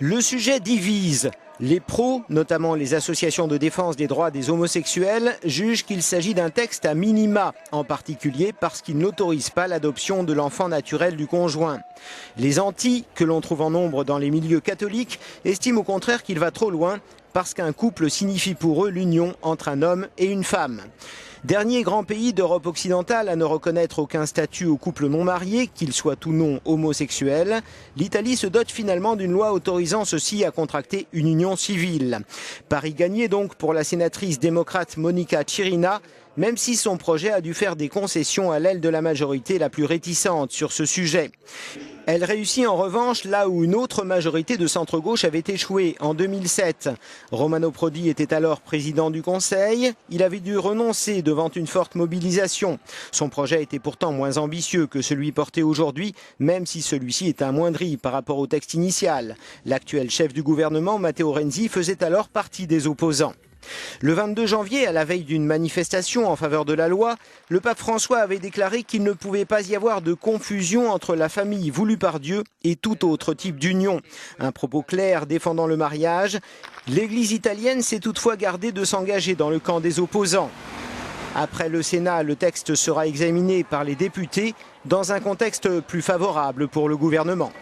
Le sujet divise. Les pros, notamment les associations de défense des droits des homosexuels, jugent qu'il s'agit d'un texte à minima, en particulier parce qu'il n'autorise pas l'adoption de l'enfant naturel du conjoint. Les antis, que l'on trouve en nombre dans les milieux catholiques, estiment au contraire qu'il va trop loin parce qu'un couple signifie pour eux l'union entre un homme et une femme. Dernier grand pays d'Europe occidentale à ne reconnaître aucun statut aux couples non mariés, qu'ils soient ou non homosexuels, l'Italie se dote finalement d'une loi autorisant ceux-ci à contracter une union civile. Pari gagné donc pour la sénatrice démocrate Monica Cirinnà, même si son projet a dû faire des concessions à l'aile de la majorité la plus réticente sur ce sujet. Elle réussit en revanche là où une autre majorité de centre-gauche avait échoué en 2007. Romano Prodi était alors président du Conseil. Il avait dû renoncer devant une forte mobilisation. Son projet était pourtant moins ambitieux que celui porté aujourd'hui, même si celui-ci est amoindri par rapport au texte initial. L'actuel chef du gouvernement, Matteo Renzi, faisait alors partie des opposants. Le 22 janvier, à la veille d'une manifestation en faveur de la loi, le pape François avait déclaré qu'il ne pouvait pas y avoir de confusion entre la famille voulue par Dieu et tout autre type d'union. Un propos clair défendant le mariage. L'Église italienne s'est toutefois gardée de s'engager dans le camp des opposants. Après le Sénat, le texte sera examiné par les députés dans un contexte plus favorable pour le gouvernement.